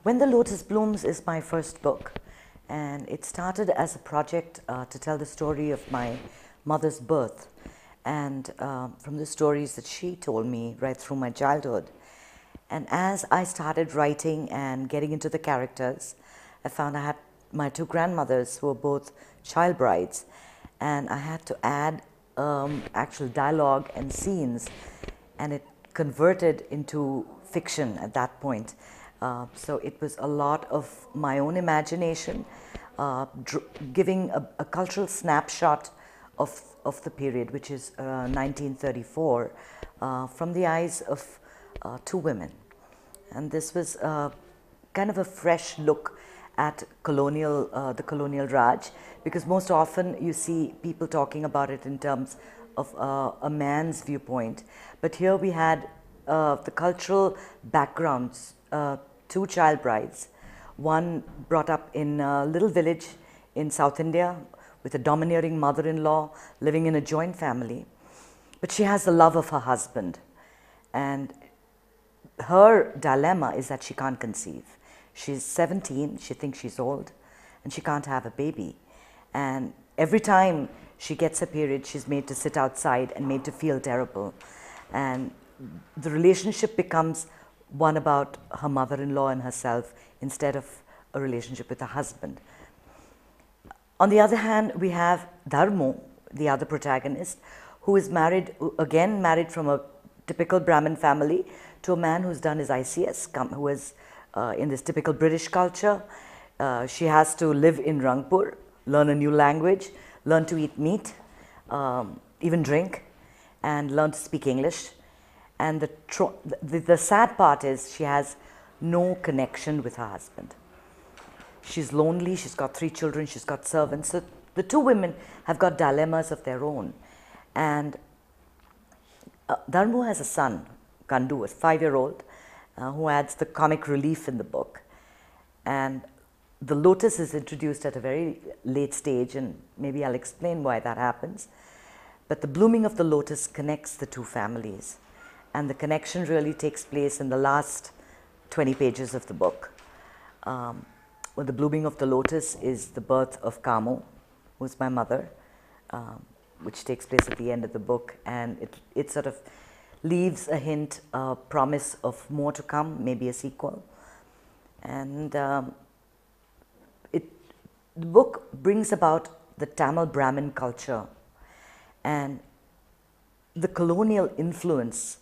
When the Lotus Blooms is my first book, and it started as a project to tell the story of my mother's birth, and from the stories that she told me right through my childhood. And as I started writing and getting into the characters, I found I had my two grandmothers who were both child brides, and I had to add actual dialogue and scenes, and it converted into fiction at that point. So it was a lot of my own imagination, giving a cultural snapshot of the period, which is 1934, from the eyes of two women. And this was kind of a fresh look at the colonial Raj, because most often you see people talking about it in terms of a man's viewpoint. But here we had the cultural backgrounds, two child brides, one brought up in a little village in South India with a domineering mother-in-law living in a joint family. But she has the love of her husband, and her dilemma is that she can't conceive. She's 17, she thinks she's old, and she can't have a baby. And every time she gets her period, she's made to sit outside and made to feel terrible. And the relationship becomes one about her mother-in-law and herself instead of a relationship with her husband. On the other hand, we have Dharmo, the other protagonist, who is married, again married from a typical Brahmin family, to a man who's done his ICS, who is in this typical British culture. She has to live in Rangpur, learn a new language, learn to eat meat, even drink, and learn to speak English. And the sad part is she has no connection with her husband. She's lonely, she's got 3 children, she's got servants. So the two women have got dilemmas of their own. And Dharmo has a son, Kandu, a 5-year-old, who adds the comic relief in the book. And the Lotus is introduced at a very late stage, and maybe I'll explain why that happens. But the blooming of the Lotus connects the two families. And the connection really takes place in the last 20 pages of the book. Well, the blooming of the Lotus is the birth of Camel, who's my mother, which takes place at the end of the book. And it sort of leaves a hint, a promise of more to come, maybe a sequel. And the book brings about the Tamil Brahmin culture and the colonial influence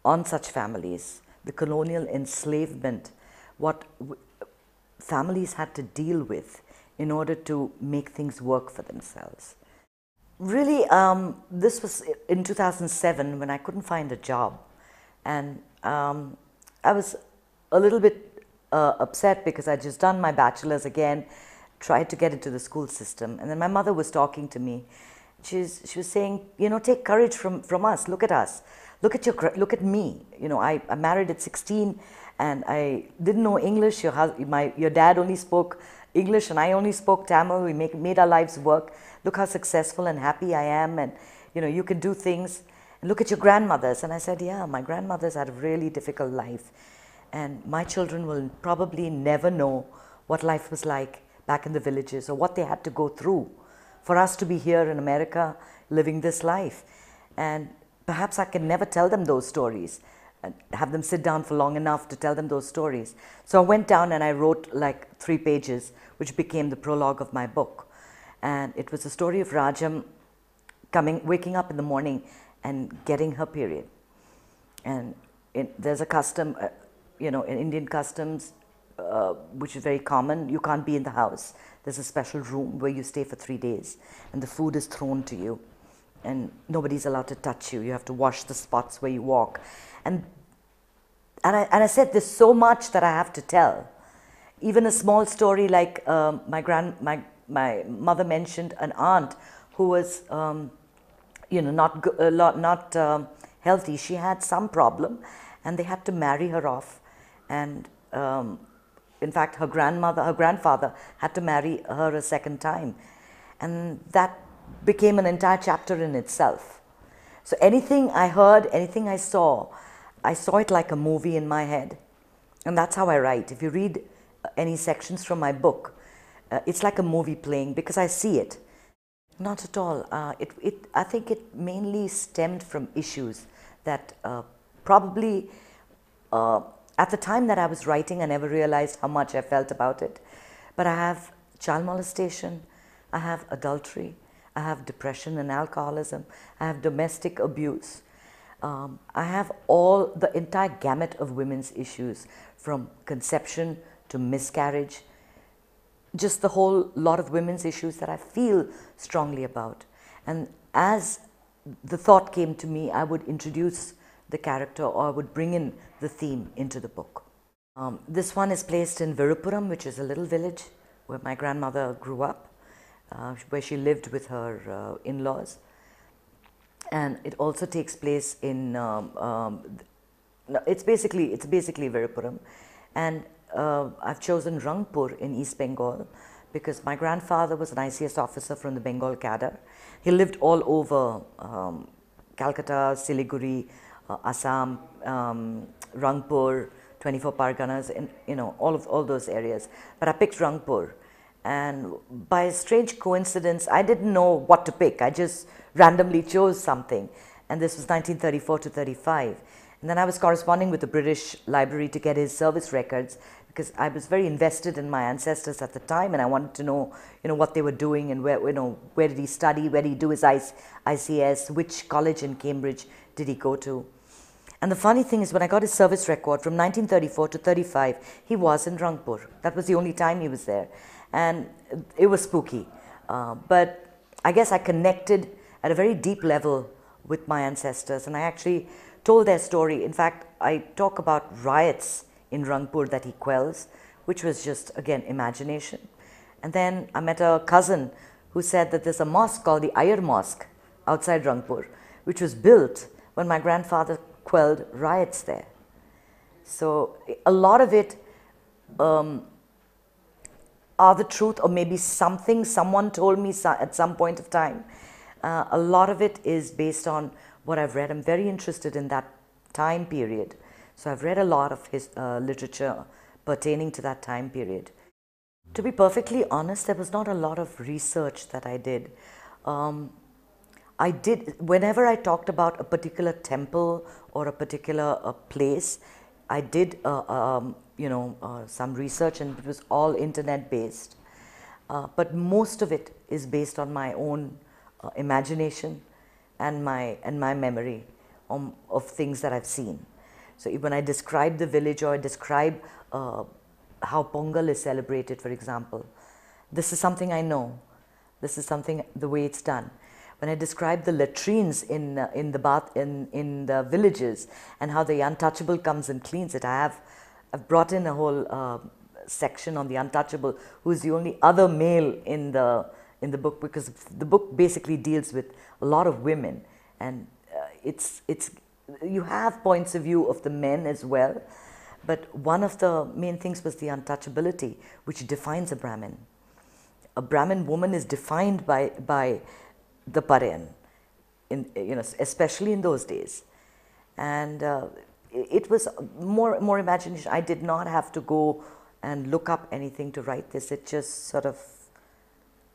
on such families, the colonial enslavement, what families had to deal with in order to make things work for themselves. Really, this was in 2007 when I couldn't find a job, and I was a little bit upset because I'd just done my bachelor's again, tried to get into the school system, and then my mother was talking to me. She was saying, you know, take courage from us. Look at us. Look at me. You know, I married at 16, and I didn't know English. Your dad only spoke English, and I only spoke Tamil. We made our lives work. Look how successful and happy I am, and you know, you can do things. And look at your grandmothers. And I said, yeah, my grandmothers had a really difficult life, and my children will probably never know what life was like back in the villages, or what they had to go through for us to be here in America living this life. And perhaps I can never tell them those stories and have them sit down for long enough to tell them those stories. So I went down and I wrote like 3 pages, which became the prologue of my book. And it was the story of Rajam waking up in the morning and getting her period. And there's a custom, you know, in Indian customs, which is very common. You can't be in the house. There's a special room where you stay for 3 days, and the food is thrown to you, and nobody's allowed to touch you. You have to wash the spots where you walk. And I said there's so much that I have to tell. Even a small story like my mother mentioned an aunt who was you know, not healthy. She had some problem, and they had to marry her off. And in fact, her grandfather had to marry her a second time, and that became an entire chapter in itself. So anything I heard, anything I saw it like a movie in my head. And that's how I write. If you read any sections from my book, it's like a movie playing because I see it. Not at all. I think it mainly stemmed from issues that probably at the time that I was writing, I never realized how much I felt about it. But I have child molestation, I have adultery, I have depression and alcoholism, I have domestic abuse. I have the entire gamut of women's issues, from conception to miscarriage, just the whole lot of women's issues that I feel strongly about. And as the thought came to me, I would introduce the character, or I would bring in the theme into the book. This one is placed in Virupuram, which is a little village where my grandmother grew up, where she lived with her in-laws. And it also takes place in, it's basically Virupuram. And I've chosen Rangpur in East Bengal because my grandfather was an ICS officer from the Bengal cadre. He lived all over Calcutta, Siliguri, Assam, Rangpur, 24 Parganas, and all those areas. But I picked Rangpur, and by a strange coincidence, I didn't know what to pick. I just randomly chose something, and this was 1934 to 35. And then I was corresponding with the British Library to get his service records because I was very invested in my ancestors at the time, and I wanted to know, what they were doing and where did he study, where did he do his ICS, which college in Cambridge did he go to. And the funny thing is, when I got his service record from 1934 to 35, he was in Rangpur. That was the only time he was there. And it was spooky. But I guess I connected at a very deep level with my ancestors, and I actually told their story. In fact, I talk about riots in Rangpur that he quells, which was just, again, imagination. And then I met a cousin who said that there's a mosque called the Ayyar Mosque outside Rangpur, which was built when my grandfather quelled riots there. So a lot of it are the truth, or maybe something someone told me at some point of time. A lot of it is based on what I've read. I'm very interested in that time period. So I've read a lot of his literature pertaining to that time period. To be perfectly honest, there was not a lot of research that I did. Whenever I talked about a particular temple or a particular place, I did some research, and it was all internet based. But most of it is based on my own imagination and my memory of things that I've seen. So when I describe the village, or I describe how Pongal is celebrated, for example, this is something I know. This is something, the way it's done. When I describe the latrines in the villages and how the untouchable comes and cleans it, I've brought in a whole section on the untouchable, who is the only other male in the book, because the book basically deals with a lot of women, and you have points of view of the men as well, but one of the main things was the untouchability, which defines a Brahmin. A Brahmin woman is defined by the Parayan, especially in those days, and it was more imagination. I did not have to go and look up anything to write this. It just sort of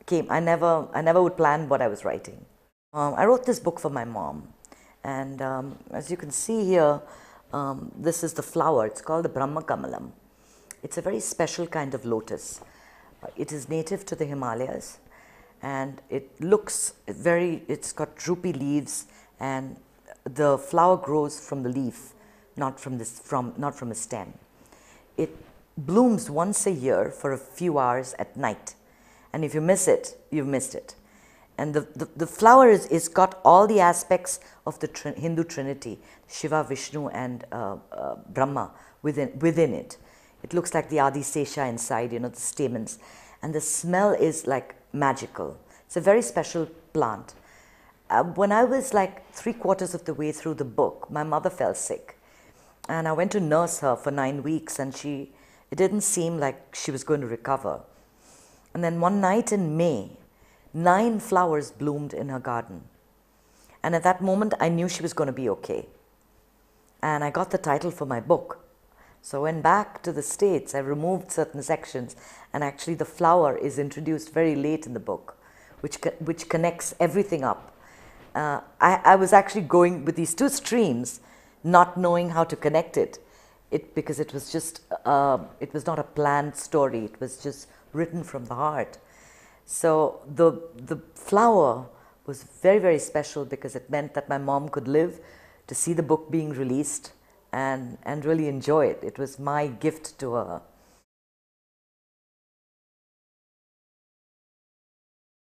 came. I never would plan what I was writing. I wrote this book for my mom, and as you can see here, this is the flower. It's called the Brahma Kamalam. It's a very special kind of lotus. It is native to the Himalayas, and it looks it's got droopy leaves, and the flower grows from the leaf, not from a stem. It blooms once a year for a few hours at night, and if you miss it, you've missed it. And the flower is got all the aspects of the Hindu Trinity, Shiva, Vishnu, and Brahma within it. It looks like the Adi Sesha inside, the stamens, and the smell is like magical. It's a very special plant. When I was like 3/4 of the way through the book, my mother fell sick, and I went to nurse her for 9 weeks, and it didn't seem like she was going to recover. And then one night in May, 9 flowers bloomed in her garden, and at that moment I knew she was going to be okay. And I got the title for my book. So I went back to the States, I removed certain sections, and actually the flower is introduced very late in the book, which connects everything up. I was actually going with these two streams, not knowing how to connect it, because it was just, it was not a planned story, it was just written from the heart. So the flower was very, very special because it meant that my mom could live to see the book being released and really enjoy it. It was my gift to her.